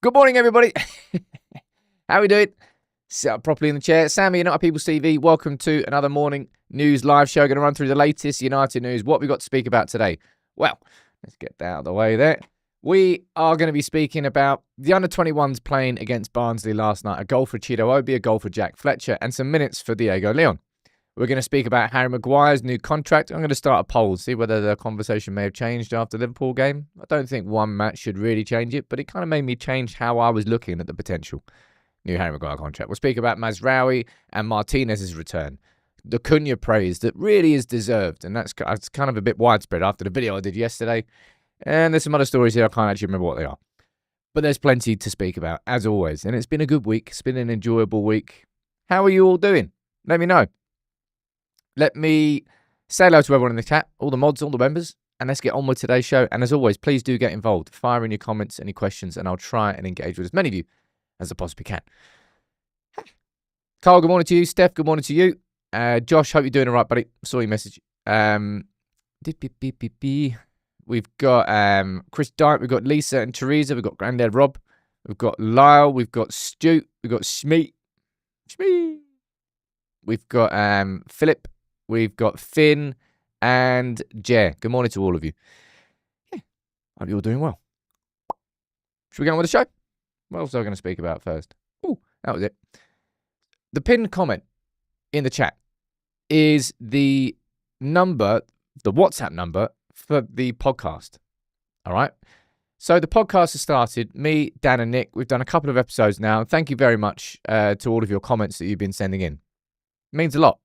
Good morning, everybody. How are we doing? Sit up properly in the chair. Sammy, United People's TV. Welcome to another morning news live show. Going to run through the latest United news. What we got to speak about today? Well, let's get that out of the way there. We are going to be speaking about the under-21s playing against Barnsley last night. A goal for Chido Obi, a goal for Jack Fletcher, and some minutes for Diego Leon. We're going to speak about Harry Maguire's new contract. I'm going to start a poll, see whether the conversation may have changed after the Liverpool game. I don't think one match should really change it, but it kind of made me change how I was looking at the potential new Harry Maguire contract. We'll speak about Mazraoui and Martinez's return. The Cunha praise that really is deserved, and that's kind of a bit widespread after the video I did yesterday. And there's some other stories here I can't actually remember what they are. But there's plenty to speak about, as always. And it's been a good week. It's been an enjoyable week. How are you all doing? Let me know. Let me say hello to everyone in the chat, all the mods, all the members, and let's get on with today's show. And as always, please do get involved. Fire in your comments, any questions, and I'll try and engage with as many of you as I possibly can. Carl, good morning to you. Steph, good morning to you. Josh, hope you're doing all right, buddy. Saw your message. We've got Chris Dyke, we've got Lisa and Teresa, we've got Granddad Rob, we've got Lyle, we've got Stu, we've got Shmee. We've got Philip, we've got Finn and Jer. Good morning to all of you. Yeah, hope you're all doing well. Should we get on with the show? What else am I going to speak about first? Oh, that was it. The pinned comment in the chat is the number, the WhatsApp number for the podcast. All right. So the podcast has started. Me, Dan, and Nick. We've done a couple of episodes now. Thank you very much to all of your comments that you've been sending in. It means a lot.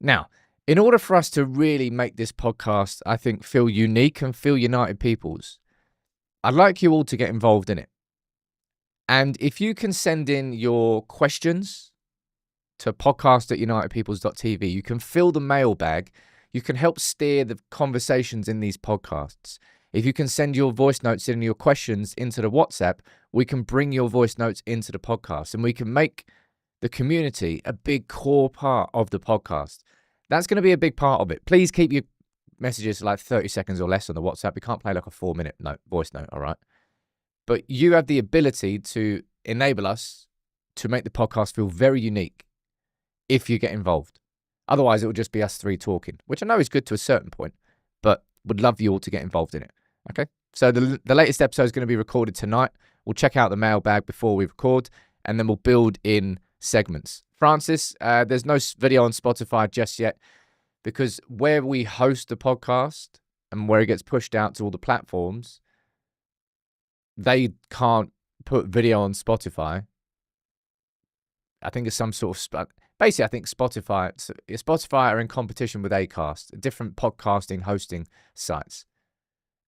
Now, in order for us to really make this podcast, I think, feel unique and feel United People's, I'd like you all to get involved in it. And if you can send in your questions to podcast@unitedpeoples.tv, you can fill the mailbag. You can help steer the conversations in these podcasts. If you can send your voice notes in, your questions into the WhatsApp, we can bring your voice notes into the podcast and we can make the community a big core part of the podcast. That's going to be a big part of it. Please keep your messages to like 30 seconds or less on the WhatsApp. We can't play like a 4-minute voice note, all right? But you have the ability to enable us to make the podcast feel very unique if you get involved. Otherwise, it will just be us three talking, which I know is good to a certain point, but would love you all to get involved in it. Okay? So the latest episode is going to be recorded tonight. We'll check out the mailbag before we record, and then we'll build in segments. Francis, there's no video on Spotify just yet because where we host the podcast and where it gets pushed out to all the platforms, they can't put video on Spotify. I think it's some sort of... Basically, I think Spotify are in competition with Acast, different podcasting hosting sites.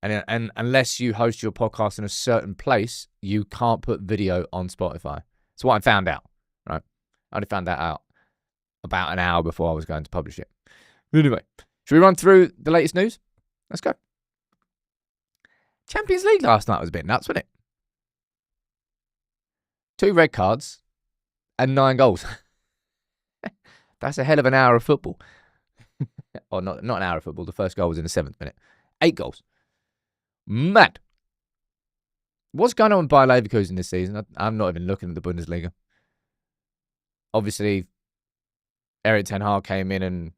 And unless you host your podcast in a certain place, you can't put video on Spotify. That's what I found out, right? I only found that out about an hour before I was going to publish it. Anyway, should we run through the latest news? Let's go. Champions League last night was a bit nuts, wasn't it? 2 red cards and 9 goals. That's a hell of an hour of football. Or not an hour of football. The first goal was in the 7th minute. 8 goals. Mad. What's going on with Bayer Leverkusen this season? I'm not even looking at the Bundesliga. Obviously, Erik ten Hag came in and...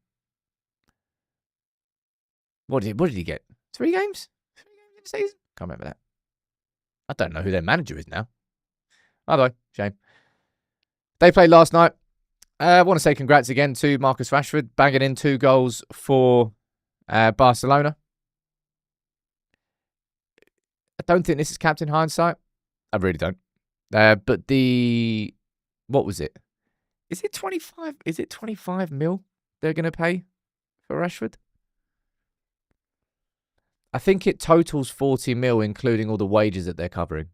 What did he get? 3 games? 3 games in the season? Can't remember that. I don't know who their manager is now. By shame. They played last night. I want to say congrats again to Marcus Rashford, banging in 2 goals for Barcelona. I don't think this is captain hindsight. I really don't. But what was it? Is it 25? Is it 25 mil they're going to pay for Rashford? I think it totals 40 mil, including all the wages that they're covering.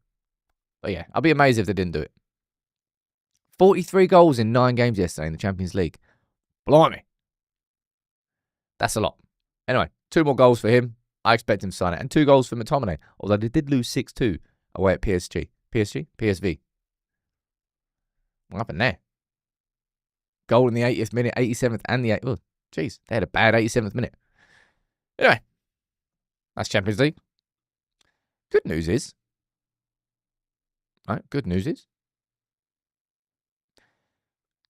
But yeah, I'll be amazed if they didn't do it. 43 goals in 9 games yesterday in the Champions League. Blimey. That's a lot. Anyway, 2 more goals for him. I expect him to sign it. And 2 goals for McTominay. Although they did lose 6-2 away at PSG. PSV. What happened there? Goal in the 80th minute, 87th and the 8th. Oh, jeez. They had a bad 87th minute. Anyway. That's Champions League. Good news is Right, good news is,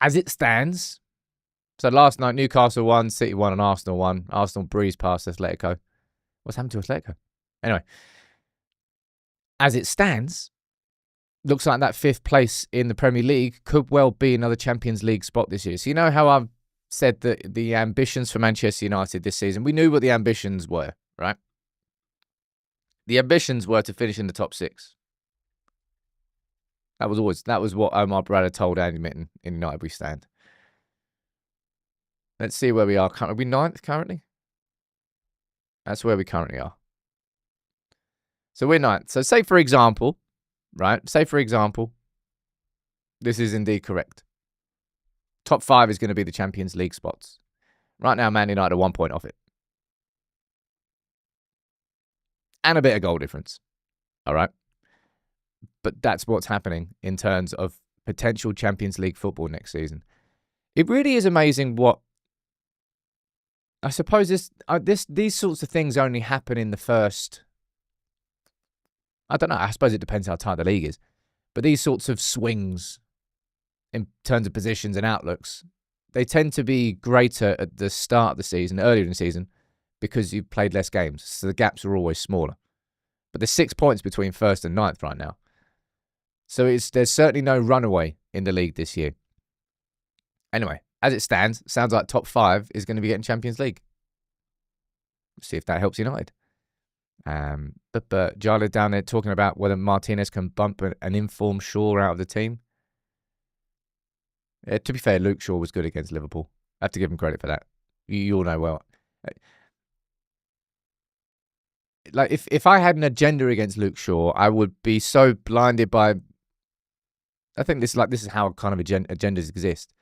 as it stands, so last night Newcastle won, City won, and Arsenal won. Arsenal breezed past Atletico. What's happened to Atletico? Anyway, as it stands, looks like that 5th place in the Premier League could well be another Champions League spot this year. So you know how I've said that the ambitions for Manchester United this season, we knew what the ambitions were, right? The ambitions were to finish in the top 6. That was what Omar Brada told Andy Mitten in United We Stand. Let's see where we are. Are we 9th currently? That's where we currently are. So we're 9th. So say for example, right? Say for example, this is indeed correct. Top 5 is going to be the Champions League spots. Right now, Man United are 1 point off it. And a bit of goal difference. All right? But that's what's happening in terms of potential Champions League football next season. It really is amazing what... I suppose these sorts of things only happen in the first... I don't know. I suppose it depends how tight the league is. But these sorts of swings in terms of positions and outlooks, they tend to be greater at the start of the season, earlier in the season, because you've played less games. So the gaps are always smaller. But there's 6 points between 1st and 9th right now. So there's certainly no runaway in the league this year. Anyway, as it stands, sounds like top 5 is going to be getting Champions League. See if that helps United. But Jala down there talking about whether Martinez can bump an informed Shaw out of the team. To be fair, Luke Shaw was good against Liverpool. I have to give him credit for that. You all know well. Like if I had an agenda against Luke Shaw, I would be so blinded by... I think this is how kind of agendas exist.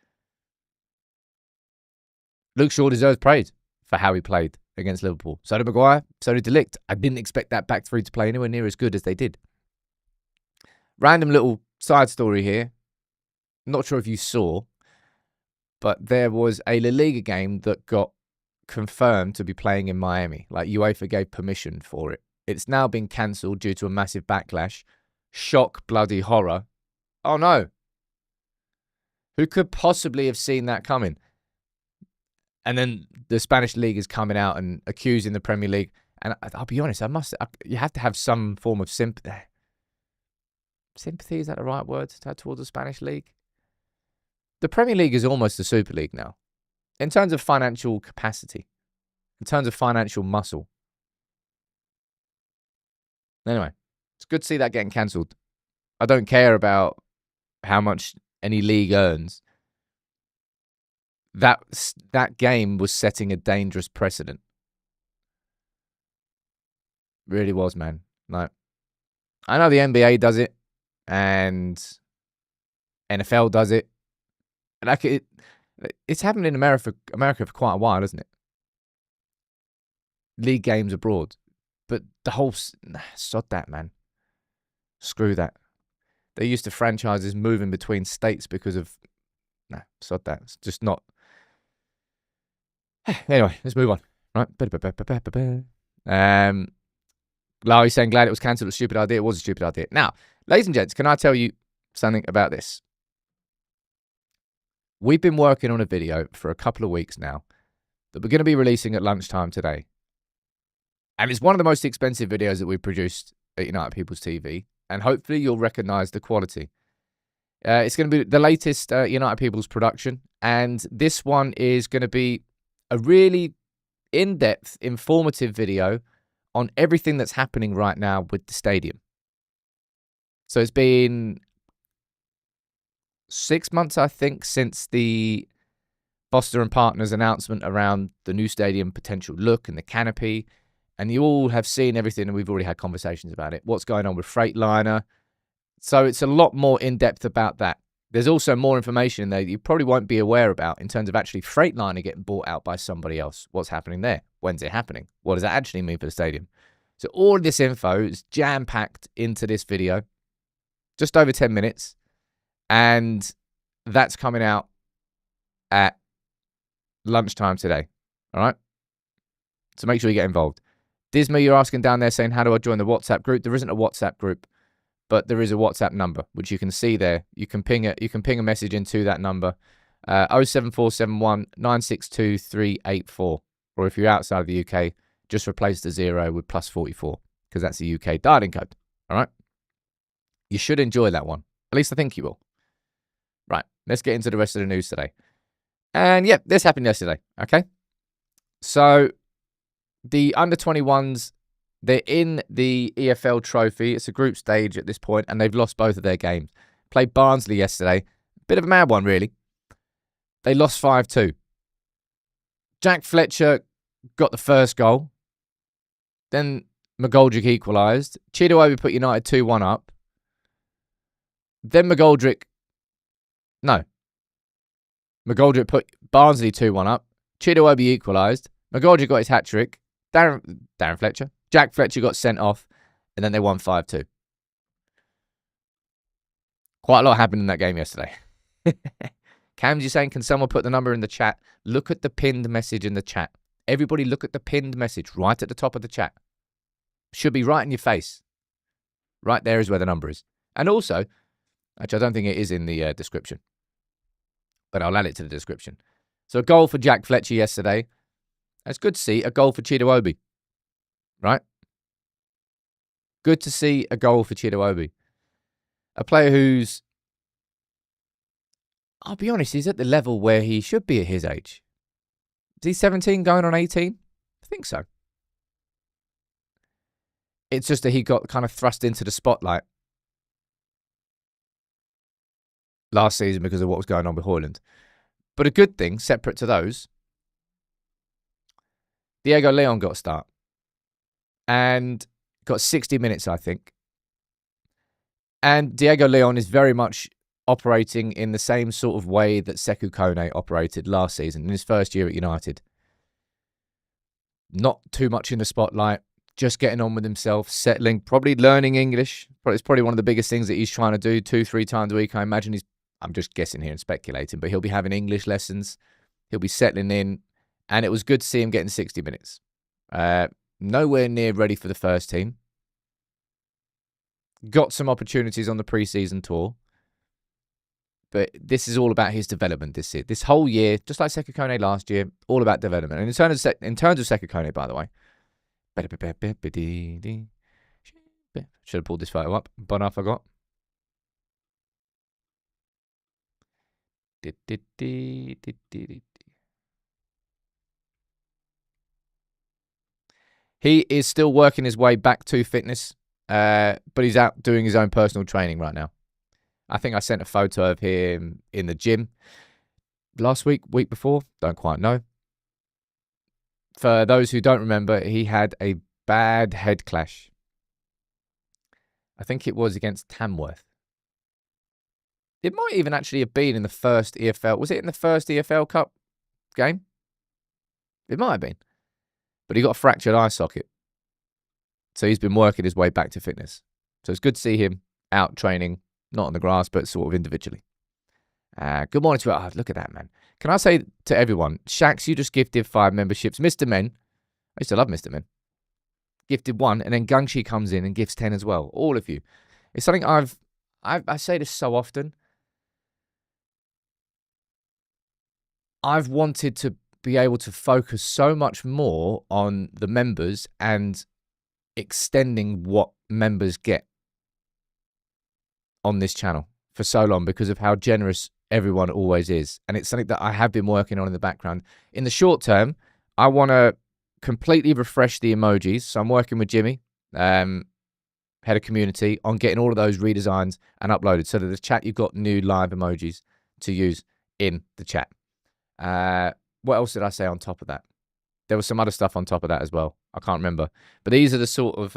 Luke Shaw deserves praise for how he played against Liverpool. So did Maguire, so did De Ligt. I didn't expect that back three to play anywhere near as good as they did. Random little side story here. Not sure if you saw, but there was a La Liga game that got confirmed to be playing in Miami. Like UEFA gave permission for it. It's now been cancelled due to a massive backlash. Shock, bloody horror. Oh no. Who could possibly have seen that coming? And then the Spanish League is coming out and accusing the Premier League. And I'll be honest, you have to have some form of sympathy. Sympathy, is that the right word to have towards the Spanish League? The Premier League is almost the Super League now. In terms of financial capacity. In terms of financial muscle. Anyway, it's good to see that getting cancelled. I don't care about how much any league earns. That game was setting a dangerous precedent. Really was, man. Like, I know the NBA does it, and NFL does it. Like it's happened in America for quite a while, isn't it? League games abroad, but the whole sod that, man. Screw that. They're used to franchises moving between states because of sod that. It's just not. Anyway, let's move on. Right. Larry's saying, glad it was cancelled. It was a stupid idea. It was a stupid idea. Now, ladies and gents, can I tell you something about this? We've been working on a video for a couple of weeks now that we're going to be releasing at lunchtime today. And it's one of the most expensive videos that we've produced at United People's TV. And hopefully you'll recognise the quality. It's going to be the latest United People's production. And this one is going to be a really in-depth, informative video on everything that's happening right now with the stadium. So it's been 6 months, I think, since the Foster and Partners announcement around the new stadium potential look and the canopy. And you all have seen everything, and we've already had conversations about it. What's going on with Freightliner. So it's a lot more in-depth about that. There's also more information in there that you probably won't be aware about in terms of actually Freightliner getting bought out by somebody else. What's happening there? When's it happening? What does that actually mean for the stadium? So all of this info is jam-packed into this video. Just over 10 minutes. And that's coming out at lunchtime today. All right? So make sure you get involved. Disma, you're asking down there saying, how do I join the WhatsApp group? There isn't a WhatsApp group. but there is a WhatsApp number, which you can see there. You can ping a message into that number, 07471 962 384. Or if you're outside of the UK, just replace the 0 with +44, because that's the UK dialing code. All right? You should enjoy that one. At least I think you will. Right, let's get into the rest of the news today. And yeah, this happened yesterday, okay? So the under-21s, they're in the EFL trophy. It's a group stage at this point, and they've lost both of their games. Played Barnsley yesterday. Bit of a mad one, really. They lost 5-2. Jack Fletcher got the first goal. Then McGoldrick equalised. Chido Obi put United 2-1 up. Then McGoldrick put Barnsley 2-1 up. Chido Obi equalised. McGoldrick got his hat-trick. Darren Fletcher. Jack Fletcher got sent off. And then they won 5-2. Quite a lot happened in that game yesterday. Cam's, you saying, can someone put the number in the chat? Look at the pinned message in the chat. Everybody look at the pinned message right at the top of the chat. Should be right in your face. Right there is where the number is. And also, actually, I don't think it is in the description, but I'll add it to the description. So a goal for Jack Fletcher yesterday. It's good to see a goal for Chido Obi. Right? Good to see a goal for Chido Obi. A player who's, I'll be honest, he's at the level where he should be at his age. Is he 17 going on 18? I think so. It's just that he got kind of thrust into the spotlight last season because of what was going on with Hoyland. But a good thing, separate to those, Diego Leon got a start. And got 60 minutes, I think. And Diego Leon is very much operating in the same sort of way that Sekou Kone operated last season in his first year at United. Not too much in the spotlight, just getting on with himself, settling, probably learning English. It's probably one of the biggest things that he's trying to do 2-3 times a week. I imagine I'm just guessing here and speculating, but he'll be having English lessons. He'll be settling in. And it was good to see him getting 60 minutes. Nowhere near ready for the first team. Got some opportunities on the pre-season tour. But this is all about his development this year. This whole year, just like Sekou Kone last year, all about development. And in terms of Sekou Kone, by the way, should have pulled this photo up, but I forgot. He is still working his way back to fitness, but he's out doing his own personal training right now. I think I sent a photo of him in the gym last week before, don't quite know. For those who don't remember, he had a bad head clash. I think it was against Tamworth. It might even actually have been in the first EFL. Was it in the first EFL Cup game? It might have been. But he got a fractured eye socket. So he's been working his way back to fitness. So it's good to see him out training, not on the grass, but sort of individually. Good morning to you. Oh, look at that, man. Can I say to everyone, Shax, you just gifted 5 memberships. Mr. Men, I used to love Mr. Men, gifted 1, and then Gungshi comes in and gifts 10 as well. All of you. It's something I say this so often. I've wanted to be able to focus so much more on the members and extending what members get on this channel for so long because of how generous everyone always is. And it's something that I have been working on in the background. In the short term, I want to completely refresh the emojis. So I'm working with Jimmy, head of community, on getting all of those redesigned and uploaded so that the chat, you've got new live emojis to use in the chat. What else did I say on top of that? There was some other stuff on top of that as well. I can't remember. But these are the sort of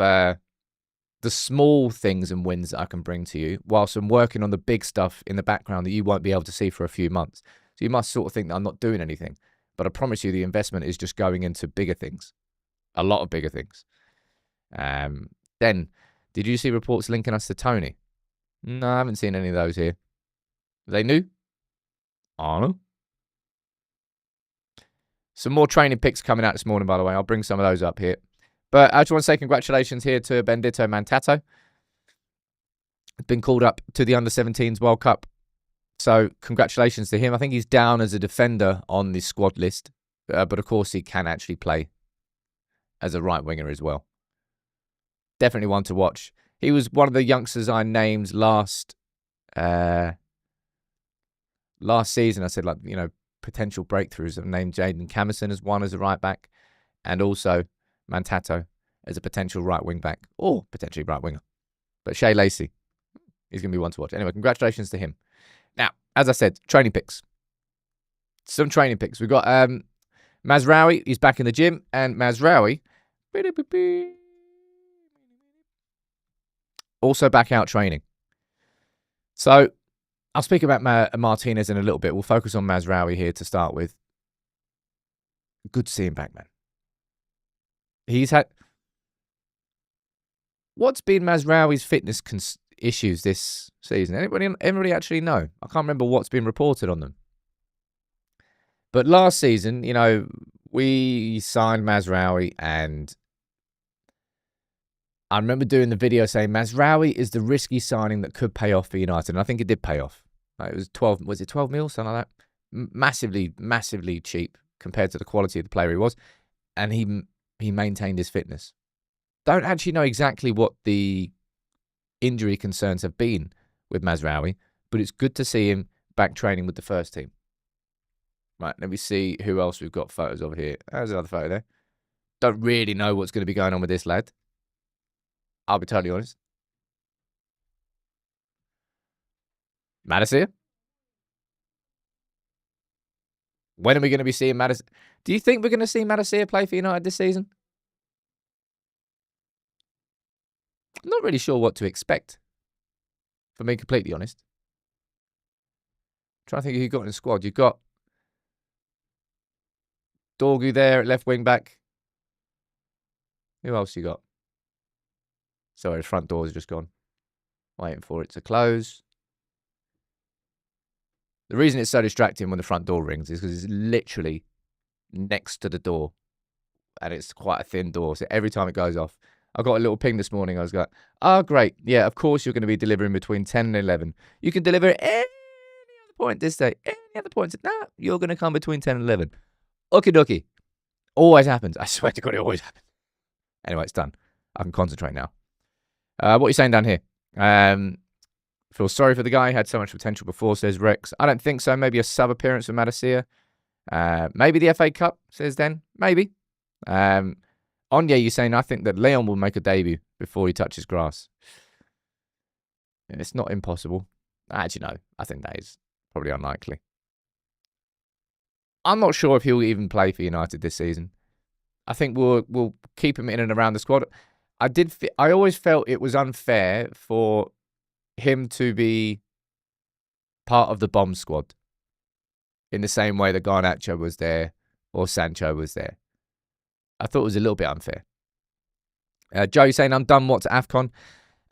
the small things and wins that I can bring to you whilst I'm working on the big stuff in the background that you won't be able to see for a few months. So you must sort of think that I'm not doing anything. But I promise you the investment is just going into bigger things. A lot of bigger things. Then, did you see reports linking us to Tony? No, I haven't seen any of those here. Are they new? I don't know. Some more training pics coming out this morning, by the way. I'll bring some of those up here. But I just want to say congratulations here to Bendito Mantato. been called up to the Under-17s World Cup. So congratulations to him. I think he's down as a defender on the squad list. But of course, he can actually play as a right winger as well. Definitely one to watch. He was one of the youngsters I named last season. I said, like, you know, potential breakthroughs. I've named Jaden Camerson as one as a right back, and also Mantato as a potential right wing back, or potentially right winger. But Shea Lacey, he's going to be one to watch. Anyway, congratulations to him. Now, as I said, training picks. Some training picks. We've got Mazraoui. He's back in the gym, and Mazraoui also back out training. So I'll speak about Martinez in a little bit. We'll focus on Mazraoui here to start with. Good to see him back, man. He's had... What's been Mazraoui's fitness issues this season? Anybody actually know? I can't remember what's been reported on them. But last season, you know, we signed Mazraoui, and I remember doing the video saying Mazraoui is the risky signing that could pay off for United. And I think it did pay off. Like, it was 12 mil, something like that? Massively, massively cheap compared to the quality of the player he was. And he maintained his fitness. Don't actually know exactly what the injury concerns have been with Mazraoui, but it's good to see him back training with the first team. Right, let me see who else we've got photos of here. There's another photo there. Don't really know what's going to be going on with this lad. I'll be totally honest. Madison? When are we going to be seeing Madison? Do you think we're going to see Madison play for United this season? I'm not really sure what to expect, for being completely honest. I'm trying to think who you've got in the squad. You've got Dorgu there at left wing back. Who else you got? Sorry, his front door's just gone. Waiting for it to close. The reason it's so distracting when the front door rings is because it's literally next to the door. And it's quite a thin door. So every time it goes off, I got a little ping this morning. I was like, oh, great. Yeah, of course you're going to be delivering between 10 and 11. You can deliver at any other point this day. Any other point. No, you're going to come between 10 and 11. Okie dokie. Always happens. I swear to God, it always happens. Anyway, it's done. I can concentrate now. What are you saying down here? Feel sorry for the guy. He had so much potential before, says Rex. I don't think so. Maybe a sub appearance for Madisia. Maybe the FA Cup, says Den. Maybe. Anya, you're saying I think that Leon will make a debut before he touches grass. Yeah, it's not impossible. Actually, no. I think that is probably unlikely. I'm not sure if he'll even play for United this season. I think we'll keep him in and around the squad. I always felt it was unfair for him to be part of the bomb squad in the same way that Garnacho was there or Sancho was there. I thought it was a little bit unfair. Joe saying, I'm done. What's AFCON?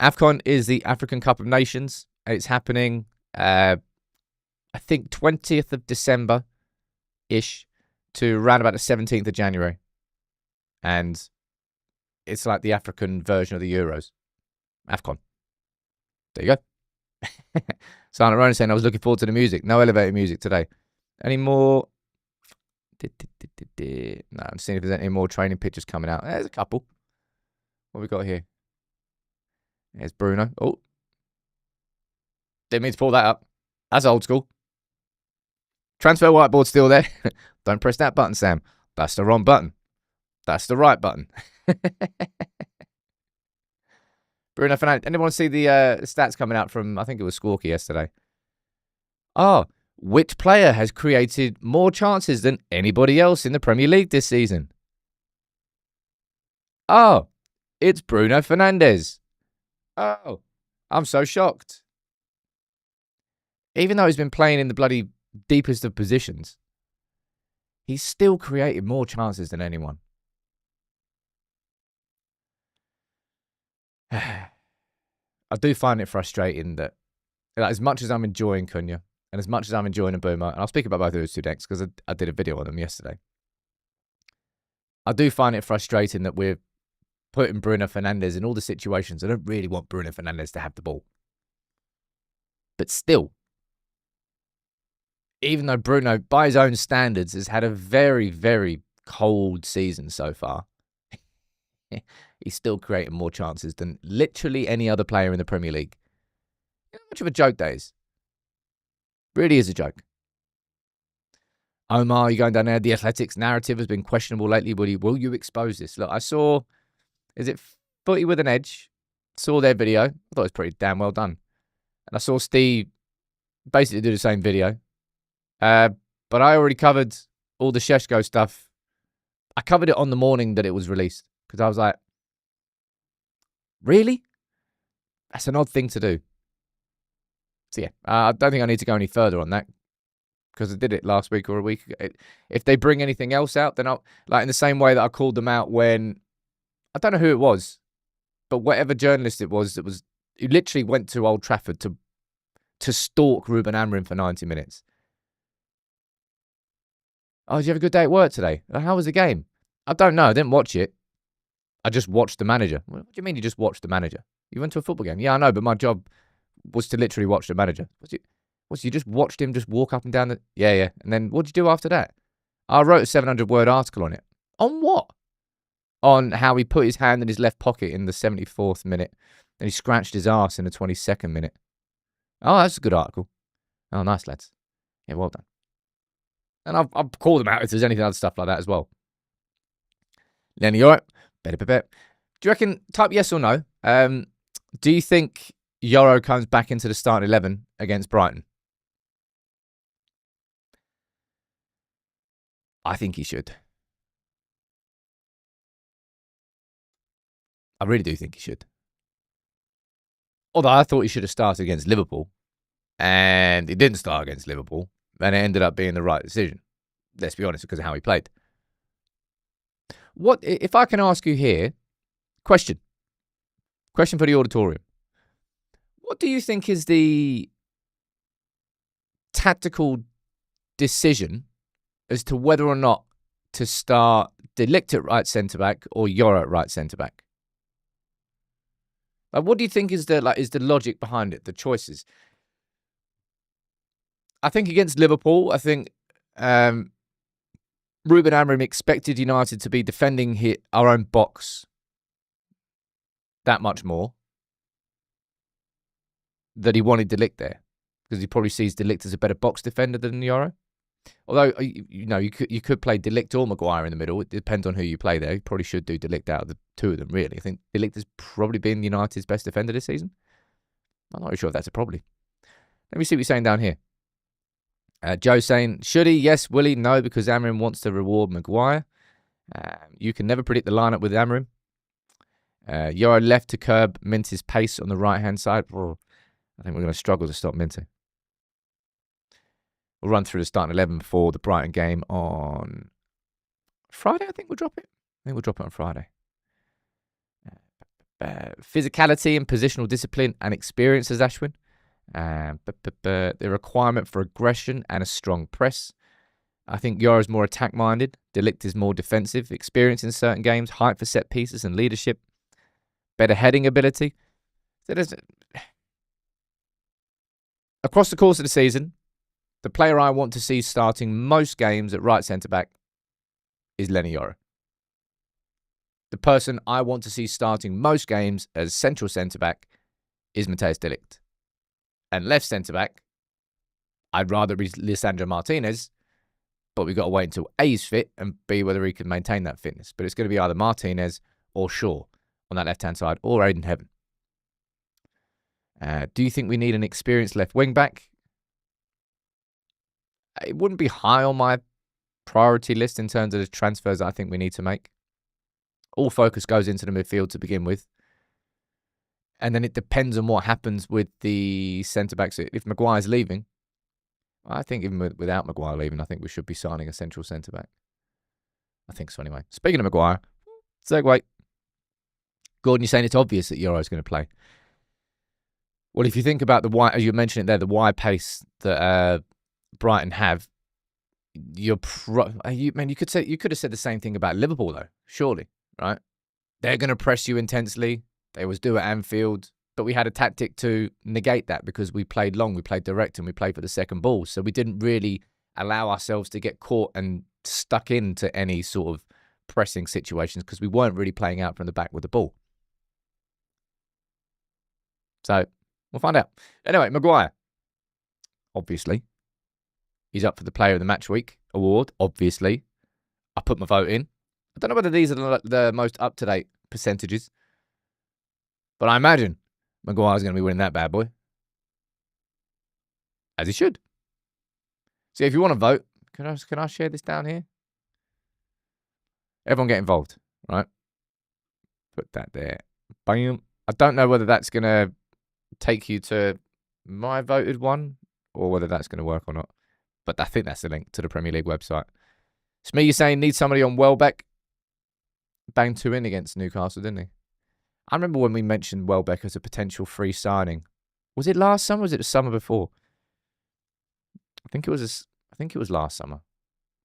AFCON is the African Cup of Nations. It's happening, I think, 20th of December-ish to around about the 17th of January. And it's like the African version of the Euros. AFCON. There you go. Silent Ronan saying, I was looking forward to the music. No elevator music today. Any more? No, I'm seeing if there's any more training pictures coming out. There's a couple. What have we got here? There's Bruno. Oh. Didn't mean to pull that up. That's old school. Transfer whiteboard still there. Don't press that button, Sam. That's the wrong button. That's the right button. Bruno Fernandes. Anyone see the stats coming out from, I think it was Squawky yesterday? Oh, which player has created more chances than anybody else in the Premier League this season? Oh, it's Bruno Fernandes. Oh, I'm so shocked. Even though he's been playing in the bloody deepest of positions, he's still created more chances than anyone. I do find it frustrating that, like, as much as I'm enjoying Cunha and as much as I'm enjoying Mbeumo, and I'll speak about both of those two decks because I did a video on them yesterday. I do find it frustrating that we're putting Bruno Fernandes in all the situations. I don't really want Bruno Fernandes to have the ball. But still, even though Bruno, by his own standards, has had a very, very cold season so far, he's still creating more chances than literally any other player in the Premier League. How much of a joke that is? Really is a joke. Omar, you going down there? The Athletics narrative has been questionable lately. Will you expose this? Look, I saw, is it Footy with an Edge? Saw their video. I thought it was pretty damn well done. And I saw Steve basically do the same video. But I already covered all the Sheshko stuff. I covered it on the morning that it was released because I was like, really? That's an odd thing to do. So yeah, I don't think I need to go any further on that because I did it last week or a week ago. If they bring anything else out, then I'll, like in the same way that I called them out when, I don't know who it was, but whatever journalist it was who literally went to Old Trafford to stalk Ruben Amorim for 90 minutes. Oh, did you have a good day at work today? How was the game? I don't know. I didn't watch it. I just watched the manager. What do you mean you just watched the manager? You went to a football game? Yeah, I know, but my job was to literally watch the manager. You just watched him just walk up and down the... Yeah. And then what did you do after that? I wrote a 700-word article on it. On what? On how he put his hand in his left pocket in the 74th minute and he scratched his arse in the 22nd minute. Oh, that's a good article. Oh, nice, lads. Yeah, well done. And I've called them out if there's anything other stuff like that as well. Lenny, you all right? Bet. Do you reckon, type yes or no, do you think Yoro comes back into the starting 11 against Brighton? I think he should. I really do think he should. Although I thought he should have started against Liverpool. And he didn't start against Liverpool. And it ended up being the right decision. Let's be honest, because of how he played. What, if I can ask you here, question for the auditorium. What do you think is the tactical decision as to whether or not to start De Ligt at right centre-back or Yoro at right centre-back? Like, what do you think is the logic behind it, the choices? I think against Liverpool, I think Ruben Amorim expected United to be defending our own box that much more, that he wanted De Ligt there because he probably sees De Ligt as a better box defender than Yoro. Although, you could play De Ligt or Maguire in the middle. It depends on who you play there. You probably should do De Ligt out of the two of them, really. I think De Ligt has probably been United's best defender this season. I'm not really sure if that's a probably. Let me see what you're saying down here. Joe saying, should he? Yes. Will he? No, because Amorim wants to reward Maguire. You can never predict the lineup with Amorim. Yoro left to curb Minty's pace on the right-hand side. I think we're going to struggle to stop Minty. We'll run through the starting 11 for the Brighton game on Friday. I think we'll drop it. On Friday. Physicality and positional discipline and experience, says Ashwin. The requirement for aggression and a strong press. I think Yoro's more attack-minded. De Ligt is more defensive. Experience in certain games, height for set pieces and leadership. Better heading ability. So across the course of the season, the player I want to see starting most games at right centre-back is Lenny Yoro. The person I want to see starting most games as central centre-back is Matheus de Ligt. And left centre-back, I'd rather be Lisandro Martinez, but we've got to wait until A is fit and B, whether he can maintain that fitness. But it's going to be either Martinez or Shaw on that left-hand side, or Aiden Heaven. Do you think we need an experienced left wing-back? It wouldn't be high on my priority list in terms of the transfers I think we need to make. All focus goes into the midfield to begin with. And then it depends on what happens with the centre-backs. If Maguire's leaving, I think even without Maguire leaving, I think we should be signing a central centre-back. I think so anyway. Speaking of Maguire, segue. Gordon, you're saying it's obvious that Yoro's going to play. Well, if you think about as you mentioned it there, the wide pace that Brighton have, you could have said the same thing about Liverpool though, surely, right? They're going to press you intensely. They always do at Anfield. But we had a tactic to negate that because we played long, we played direct, and we played for the second ball. So we didn't really allow ourselves to get caught and stuck into any sort of pressing situations because we weren't really playing out from the back with the ball. So we'll find out. Anyway, Maguire. Obviously. He's up for the Player of the Match Week award. Obviously. I put my vote in. I don't know whether these are the most up-to-date percentages. But I imagine Maguire's going to be winning that bad boy. As he should. So if you want to vote, can I share this down here? Everyone get involved, right? Put that there. Bam. I don't know whether that's going to take you to my voted one or whether that's going to work or not. But I think that's the link to the Premier League website. Smee, you're saying need somebody on Welbeck. Banged 2 in against Newcastle, didn't he? I remember when we mentioned Welbeck as a potential free signing. Was it last summer or was it the summer before? I think it was last summer.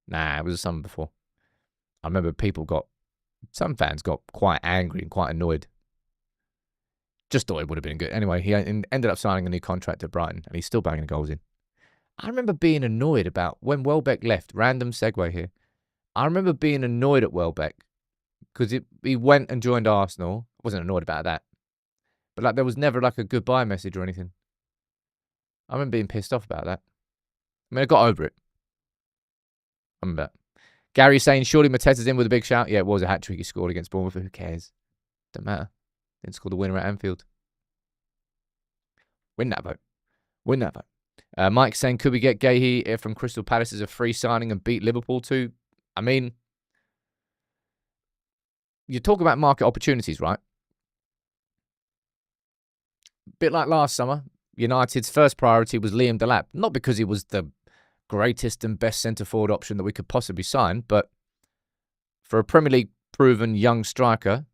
Nah, it was the summer before. I remember some fans got quite angry and quite annoyed. Just thought it would have been good. Anyway, he ended up signing a new contract at Brighton, and he's still banging goals in. I remember being annoyed about when Welbeck left. Random segue here. I remember being annoyed at Welbeck because he went and joined Arsenal. I wasn't annoyed about that. But like there was never like a goodbye message or anything. I remember being pissed off about that. I mean, I got over it. I remember that. Gary saying, surely Mateta's in with a big shout. Yeah, it was a hat-trick he scored against Bournemouth. Who cares? Don't matter. Didn't score the winner at Anfield. Win that vote. Win that vote. Mike saying, could we get Guéhi from Crystal Palace as a free signing and beat Liverpool too? I mean, you talk about market opportunities, right? Bit like last summer, United's first priority was Liam Delap. Not because he was the greatest and best centre-forward option that we could possibly sign, but for a Premier League proven young striker,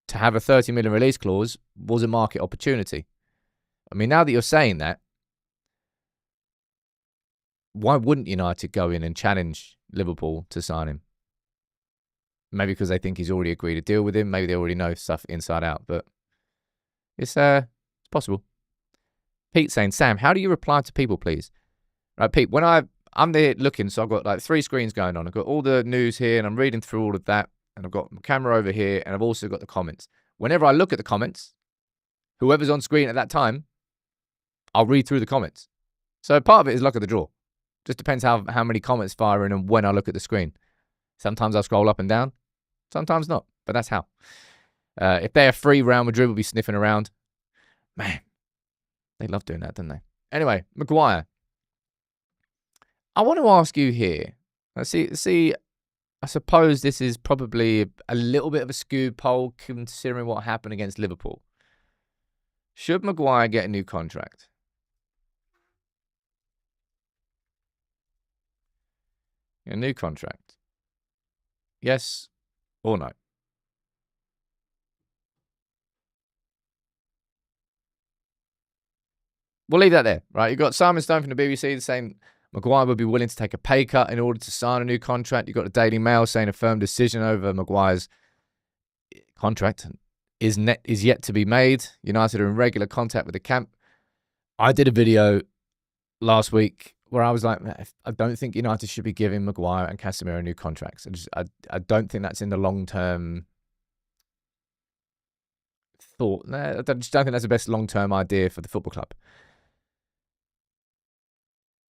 to have a 30 million release clause was a market opportunity. I mean, now that you're saying that, why wouldn't United go in and challenge Liverpool to sign him? Maybe because they think he's already agreed to deal with him. Maybe they already know stuff inside out, but it's possible. Pete saying, Sam, how do you reply to people, please? Right, Pete, when I'm there looking, so I've got like 3 screens going on. I've got all the news here and I'm reading through all of that. And I've got my camera over here, and I've also got the comments. Whenever I look at the comments, whoever's on screen at that time, I'll read through the comments. So part of it is luck of the draw. Just depends how many comments fire in and when I look at the screen. Sometimes I'll scroll up and down. Sometimes not, but that's how. If they're free, Real Madrid will be sniffing around. Man, they love doing that, don't they? Anyway, Maguire. I want to ask you here. Let's see. I suppose this is probably a little bit of a skewed poll considering what happened against Liverpool. Should Maguire get a new contract? A new contract. Yes or no? We'll leave that there, right? You've got Simon Stone from the BBC saying Maguire would be willing to take a pay cut in order to sign a new contract. You've got the Daily Mail saying a firm decision over Maguire's contract is yet to be made. United are in regular contact with the camp. I did a video last week where I was like, I don't think United should be giving Maguire and Casemiro new contracts. I don't think that's in the long-term thought. I just don't think that's the best long-term idea for the football club.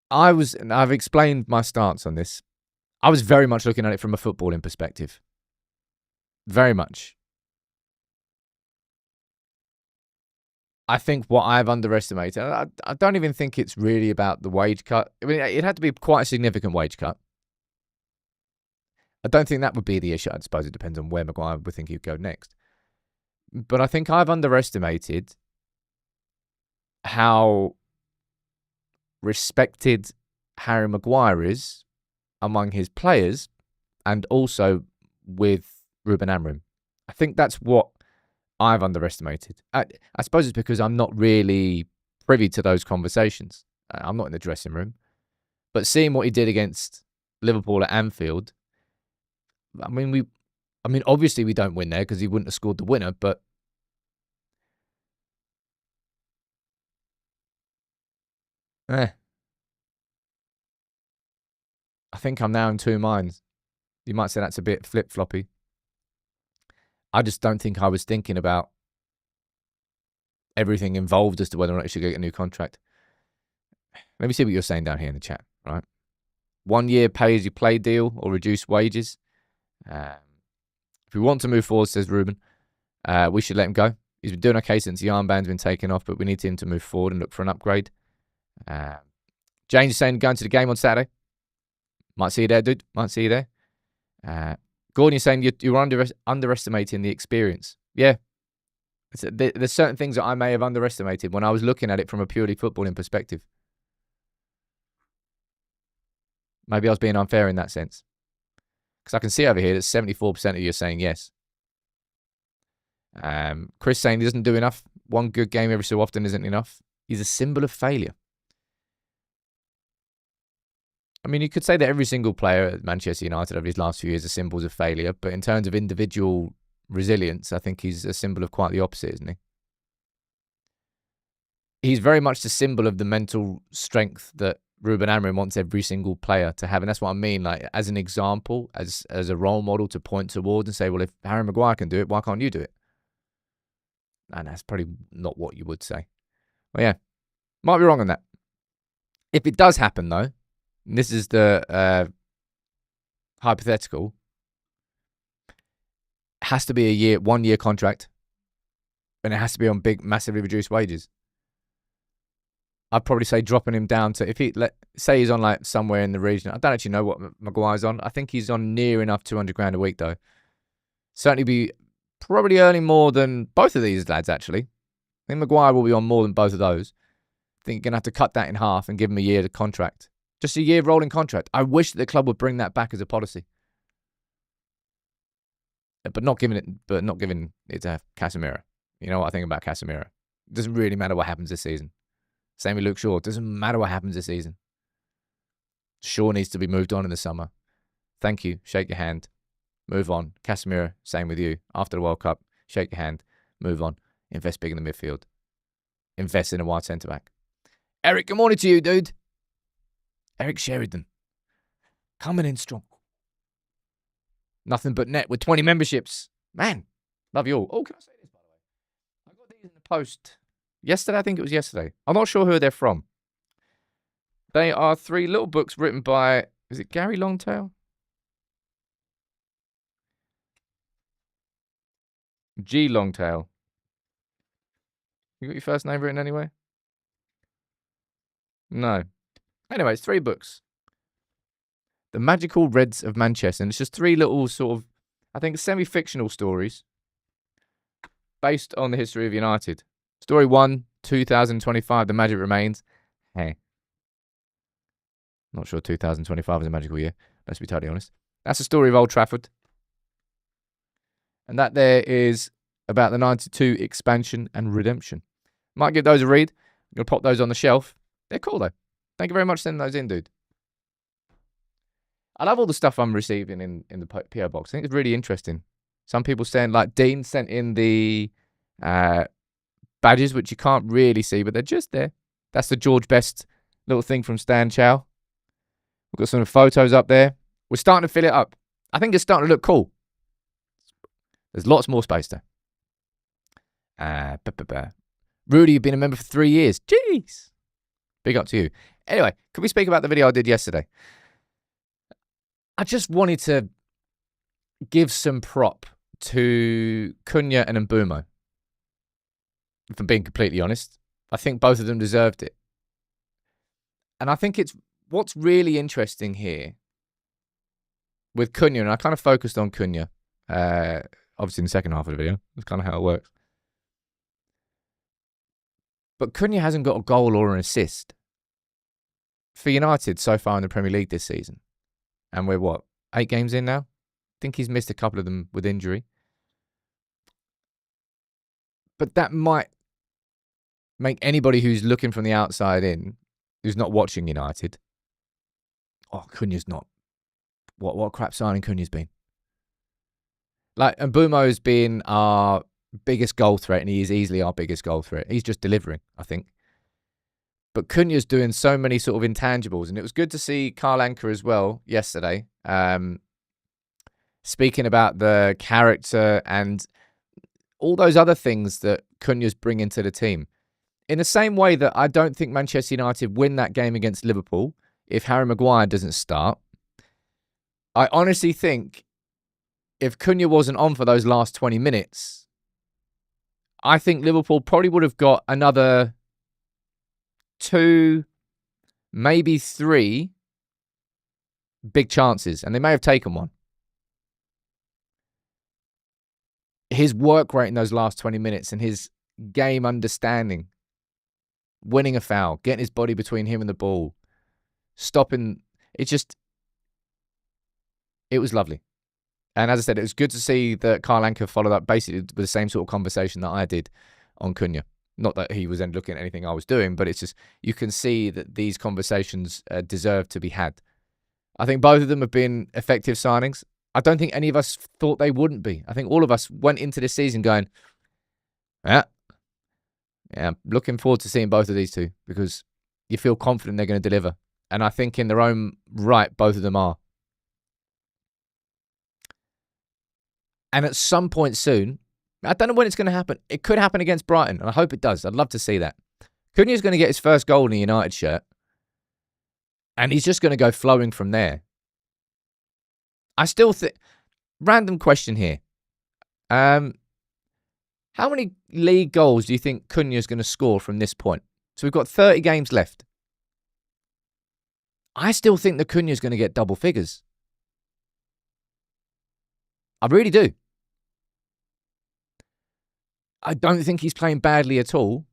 I've explained my stance on this. I was very much looking at it from a footballing perspective. Very much. I think what I've underestimated, I don't even think it's really about the wage cut. I mean, it had to be quite a significant wage cut. I don't think that would be the issue. I suppose it depends on where Maguire would think he'd go next. But I think I've underestimated how respected Harry Maguire is among his players and also with Ruben Amorim. I think that's what I've underestimated. I suppose it's because I'm not really privy to those conversations. I'm not in the dressing room. But seeing what he did against Liverpool at Anfield, I mean, obviously we don't win there because he wouldn't have scored the winner, but I think I'm now in two minds. You might say that's a bit flip-floppy. I just don't think I was thinking about everything involved as to whether or not you should get a new contract. Let me see what you're saying down here in the chat, right? 1 year pay-as-you-play deal or reduced wages. If we want to move forward, says Ruben, we should let him go. He's been doing okay since the armband's been taken off, but we need him to move forward and look for an upgrade. James is saying going to the game on Saturday. Might see you there, dude. Might see you there. Gordon is saying you're underestimating the experience. Yeah. There's certain things that I may have underestimated when I was looking at it from a purely footballing perspective. Maybe I was being unfair in that sense. Because I can see over here that 74% of you are saying yes. Chris saying he doesn't do enough. One good game every so often isn't enough. He's a symbol of failure. I mean, you could say that every single player at Manchester United over these last few years are symbols of failure, but in terms of individual resilience, I think he's a symbol of quite the opposite, isn't he? He's very much the symbol of the mental strength that Ruben Amorim wants every single player to have. And that's what I mean, like as an example, as a role model to point towards and say, well, if Harry Maguire can do it, why can't you do it? And that's probably not what you would say. Well, yeah, might be wrong on that. If it does happen, though, and this is the hypothetical, it has to be a 1 year contract, and it has to be on big, massively reduced wages. I'd probably say dropping him down to, if he, say he's on like somewhere in the region. I don't actually know what Maguire's on. I think he's on near enough 200 grand a week, though. Certainly be probably earning more than both of these lads, actually. I think Maguire will be on more than both of those. I think you're going to have to cut that in half and give him a year contract. Just a year rolling contract. I wish that the club would bring that back as a policy. But not giving it to Casemiro. You know what I think about Casemiro? It doesn't really matter what happens this season. Same with Luke Shaw. It doesn't matter what happens this season. Shaw needs to be moved on in the summer. Thank you. Shake your hand. Move on. Casemiro, same with you. After the World Cup, shake your hand. Move on. Invest big in the midfield. Invest in a wide centre-back. Eric, good morning to you, dude. Eric Sheridan. Coming in strong. Nothing but net with 20 memberships. Man, love you all. Oh, can I say this, by the way? I got these in the post yesterday. I think it was yesterday. I'm not sure who they're from. They are 3 little books written by, is it Gary Longtail? G Longtail. You got your first name written anywhere? No. Anyway, it's 3 books. The Magical Reds of Manchester. And it's just 3 little sort of, I think, semi-fictional stories based on the history of United. Story 1, 2025, the magic remains. Hey. Not sure 2025 is a magical year. Let's be totally honest. That's the story of Old Trafford. And that there is about the 92 expansion and redemption. Might give those a read. I'm going to pop those on the shelf. They're cool, though. Thank you very much for sending those in, dude. I love all the stuff I'm receiving in the PO box. I think it's really interesting. Some people saying, like, Dean sent in the badges, which you can't really see, but they're just there. That's the George Best little thing from Stan Chow. We've got some photos up there. We're starting to fill it up. I think it's starting to look cool. There's lots more space there. Rudy, you've been a member for 3 years. Jeez. Big up to you. Anyway, can we speak about the video I did yesterday? I just wanted to give some prop to Cunha and Mbeumo. If I'm being completely honest, I think both of them deserved it. And I think it's what's really interesting here with Cunha, and I kind of focused on Cunha, obviously in the second half of the video. That's kind of how it works. But Cunha hasn't got a goal or an assist for United so far in the Premier League this season. And we're, 8 games in now? I think he's missed a couple of them with injury. But that might make anybody who's looking from the outside in, who's not watching United, Cunha's not. What a crap signing Cunha's been. Like, Mbeumo's been our biggest goal threat, and he is easily our biggest goal threat. He's just delivering, I think. But Cunha's doing so many sort of intangibles. And it was good to see Carl Anka as well yesterday, speaking about the character and all those other things that Cunha's bringing to the team. In the same way that I don't think Manchester United win that game against Liverpool if Harry Maguire doesn't start. I honestly think if Cunha wasn't on for those last 20 minutes, I think Liverpool probably would have got another 2, maybe 3 big chances, and they may have taken one. His work rate in those last 20 minutes and his game understanding, winning a foul, getting his body between him and the ball, stopping, it was lovely. And as I said, it was good to see that Carl Anka followed up basically with the same sort of conversation that I did on Cunha. Not that he was then looking at anything I was doing, but it's just, you can see that these conversations deserve to be had. I think both of them have been effective signings. I don't think any of us thought they wouldn't be. I think all of us went into this season going, yeah, I'm looking forward to seeing both of these two because you feel confident they're going to deliver. And I think in their own right, both of them are. And at some point soon, I don't know when it's going to happen. It could happen against Brighton, and I hope it does. I'd love to see that. Cunha's going to get his first goal in a United shirt, and he's just going to go flowing from there. I still think... Random question here. How many league goals do you think Cunha's going to score from this point? So we've got 30 games left. I still think that Cunha's going to get double figures. I really do. I don't think he's playing badly at all.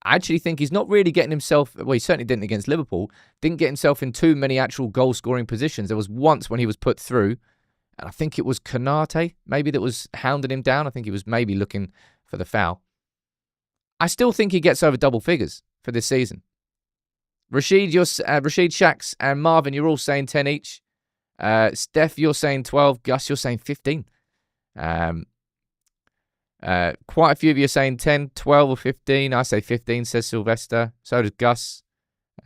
I actually think he's not really getting himself... Well, he certainly didn't against Liverpool. Didn't get himself in too many actual goal-scoring positions. There was once when he was put through, and I think it was Konate, maybe, that was hounding him down. I think he was maybe looking for the foul. I still think he gets over double figures for this season. Rashid, Shaks, and Marvin, you're all saying 10 each. Steph, you're saying 12. Gus, you're saying 15. Quite a few of you are saying 10, 12 or 15. I say 15, says Sylvester. So does Gus.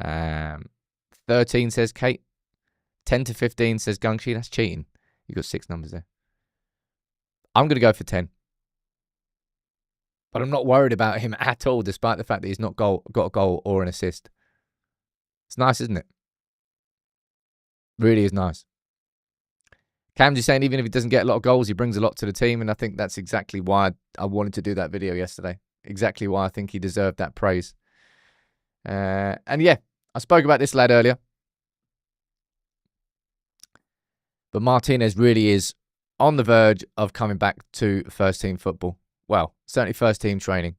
13 says Kate. 10 to 15 says Gungshi. That's cheating. You got 6 numbers there. I'm going to go for 10. But I'm not worried about him at all, despite the fact that he's not got a goal or an assist. It's nice, isn't it? Really is nice. Cam's saying even if he doesn't get a lot of goals, he brings a lot to the team. And I think that's exactly why I wanted to do that video yesterday. Exactly why I think he deserved that praise. And yeah, I spoke about this lad earlier. But Martinez really is on the verge of coming back to first team football. Well, certainly first team training.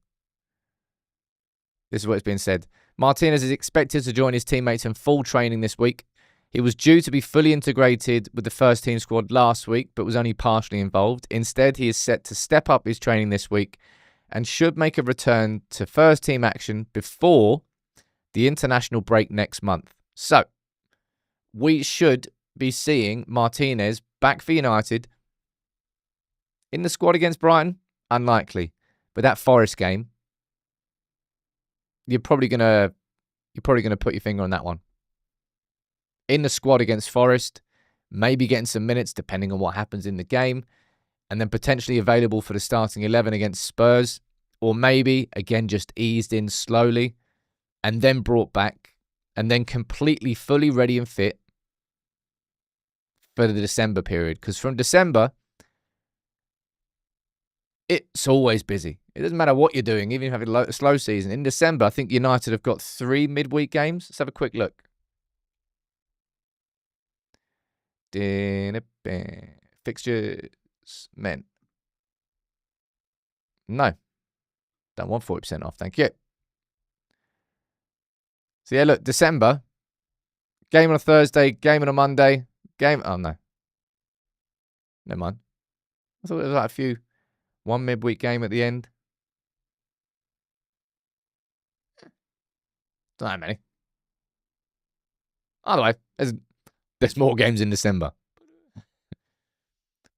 This is what's been said. Martinez is expected to join his teammates in full training this week. He was due to be fully integrated with the first team squad last week, but was only partially involved. Instead, he is set to step up his training this week and should make a return to first team action before the international break next month. So, we should be seeing Martinez back for United in the squad against Brighton. Unlikely, but that Forest game, you're probably gonna put your finger on that one. In the squad against Forest, maybe getting some minutes depending on what happens in the game, and then potentially available for the starting 11 against Spurs, or maybe again just eased in slowly, and then brought back, and then completely fully ready and fit for the December period. Because from December, it's always busy. It doesn't matter what you're doing, even if you have a slow season. In December, I think United have got 3 midweek games. Let's have a quick look. Fixtures, men. No. Don't want 40% off, thank you. So yeah, look, December. Game on a Thursday, game on a Monday. Oh, no. Never mind. I thought there was like a few. 1 midweek game at the end. Not that many. Either way, there's more games in December.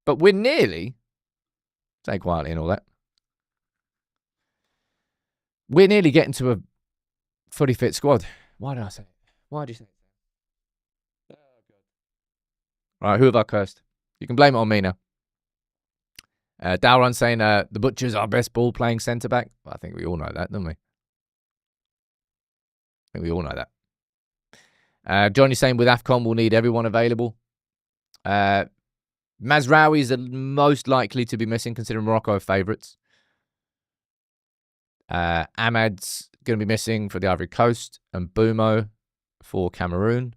But we're nearly, say quietly and all that, we're nearly getting to a fully fit squad. Why did I say it? Why did you say it? All right, who have I cursed? You can blame it on me now. Dalron saying the Butcher's our best ball-playing centre-back. Well, I think we all know that, don't we? I think we all know that. Johnny's saying with AFCON, we'll need everyone available. Mazraoui is the most likely to be missing, considering Morocco are favourites. Ahmad's going to be missing for the Ivory Coast, and Mbeumo for Cameroon.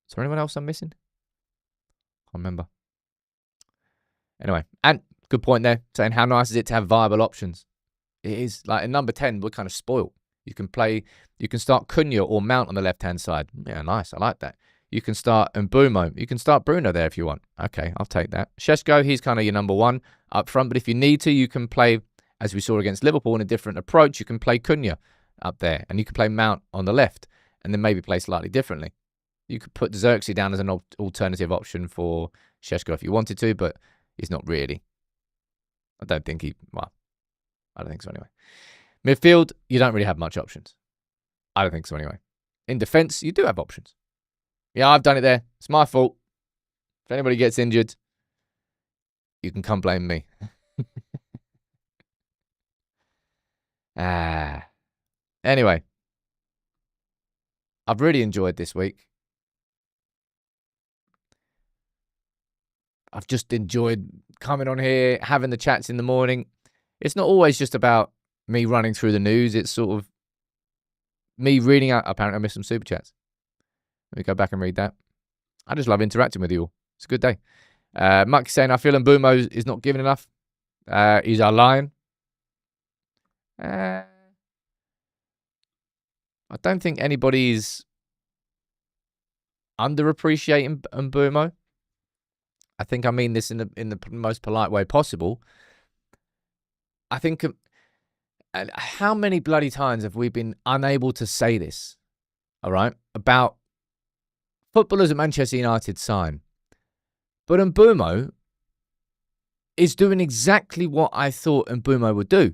Is there anyone else I'm missing? I can't remember. Anyway, and good point there, saying how nice is it to have viable options. It is. Like in number 10, we're kind of spoiled. You can start Cunha or Mount on the left-hand side. Yeah, nice. I like that. You can start Mbeumo. You can start Bruno there if you want. Okay, I'll take that. Šeško, he's kind of your number one up front. But if you need to, you can play, as we saw against Liverpool, in a different approach. You can play Cunha up there. And you can play Mount on the left. And then maybe play slightly differently. You could put Zirkzee down as an alternative option for Šeško if you wanted to. But he's not really. I don't think I don't think so anyway. Midfield, you don't really have much options. I don't think so anyway. In defence, you do have options. Yeah, I've done it there. It's my fault. If anybody gets injured, you can come blame me. Anyway, I've really enjoyed this week. I've just enjoyed coming on here, having the chats in the morning. It's not always just about me running through the news. It's sort of me reading out. Apparently, I missed some super chats. Let me go back and read that. I just love interacting with you all. It's a good day. Muck saying, I feel Mbeumo is not giving enough. He's our lion. I don't think anybody's underappreciating Mbeumo. I think I mean this in the most polite way possible. I think how many bloody times have we been unable to say this, all right, about footballers at Manchester United sign. But Mbeumo is doing exactly what I thought Mbeumo would do.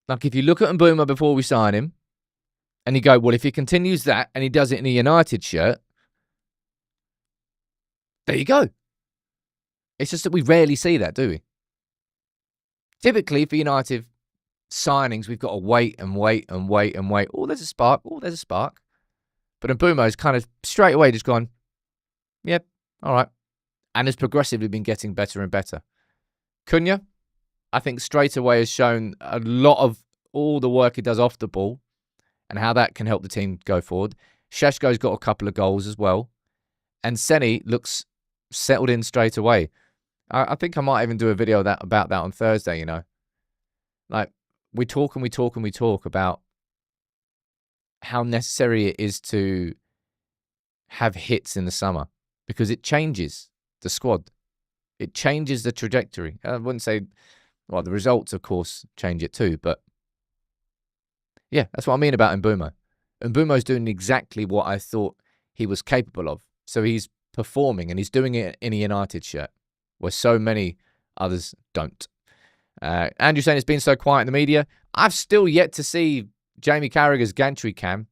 Like, if you look at Mbeumo before we sign him, and you go, well, if he continues that and he does it in a United shirt, there you go. It's just that we rarely see that, do we? Typically, for United signings, we've got to wait and wait and wait and wait. Oh, there's a spark. Oh, there's a spark. But Mbeumo's kind of straight away just gone, yep, all right. And has progressively been getting better and better. Cunha, I think straight away has shown a lot of all the work he does off the ball and how that can help the team go forward. Šeško's got a couple of goals as well. And Seni looks settled in straight away. I think I might even do a video about that on Thursday, you know. Like, we talk and we talk and we talk about how necessary it is to have hits in the summer because it changes the squad. It changes the trajectory. I wouldn't say, well, the results, of course, change it too. But, yeah, that's what I mean about Mbeumo. Mbeumo's doing exactly what I thought he was capable of. So he's performing and he's doing it in a United shirt where so many others don't. Andrew saying it's been so quiet in the media. I've still yet to see Jamie Carragher's gantry cam.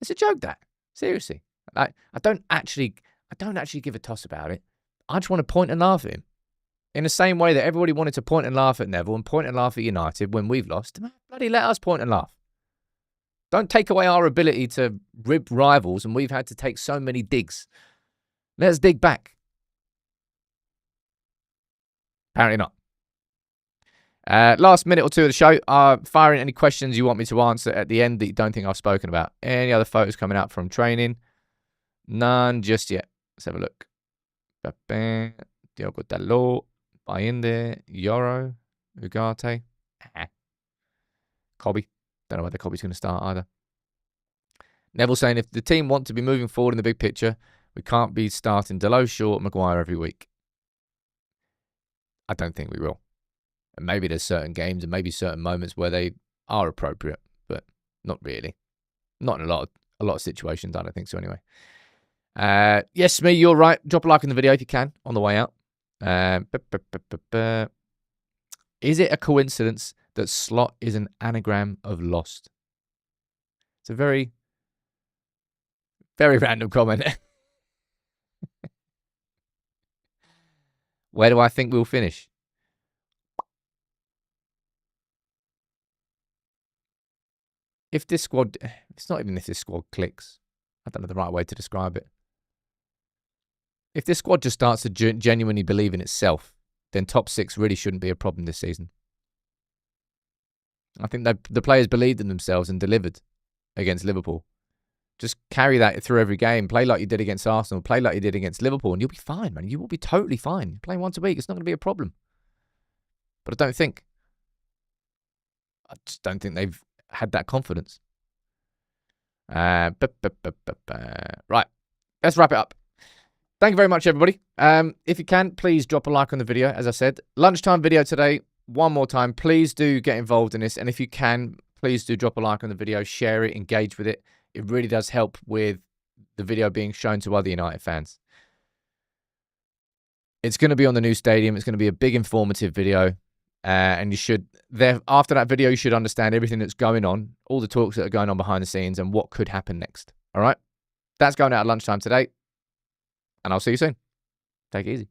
It's a joke, that. Seriously. I don't actually give a toss about it. I just want to point and laugh at him. In the same way that everybody wanted to point and laugh at Neville and point and laugh at United when we've lost. Bloody let us point and laugh. Don't take away our ability to rib rivals and we've had to take so many digs. Let's dig back. Apparently not. Last minute or two of the show. Fire in any questions you want me to answer at the end that you don't think I've spoken about. Any other photos coming out from training? None just yet. Let's have a look. Diogo Dalot, Bayinde, Yoro, Ugarte, Kobe. Don't know whether Kobe's going to start either. Neville saying if the team want to be moving forward in the big picture, we can't be starting Dalot, Shaw, Maguire every week. I don't think we will. And maybe there's certain games and maybe certain moments where they are appropriate, but not really. Not in a lot of situations, I don't think so anyway. Yes, me, you're right. Drop a like in the video if you can on the way out. Is it a coincidence that slot is an anagram of lost? It's a very, very random comment. Where do I think we'll finish? If this squad, it's not even if this squad clicks. I don't know the right way to describe it. If this squad just starts to genuinely believe in itself, then top 6 really shouldn't be a problem this season. I think that the players believed in themselves and delivered against Liverpool. Just carry that through every game. Play like you did against Arsenal. Play like you did against Liverpool, and you'll be fine, man. You will be totally fine. You're playing once a week. It's not going to be a problem. But I just don't think they've had that confidence. Right. Let's wrap it up. Thank you very much, everybody. If you can, please drop a like on the video. As I said, lunchtime video today. One more time, please do get involved in this. And if you can, please do drop a like on the video, share it, engage with it. It really does help with the video being shown to other United fans. It's going to be on the new stadium. It's going to be a big informative video. And you should, after that video, you should understand everything that's going on, all the talks that are going on behind the scenes and what could happen next. All right? That's going out at lunchtime today. And I'll see you soon. Take it easy.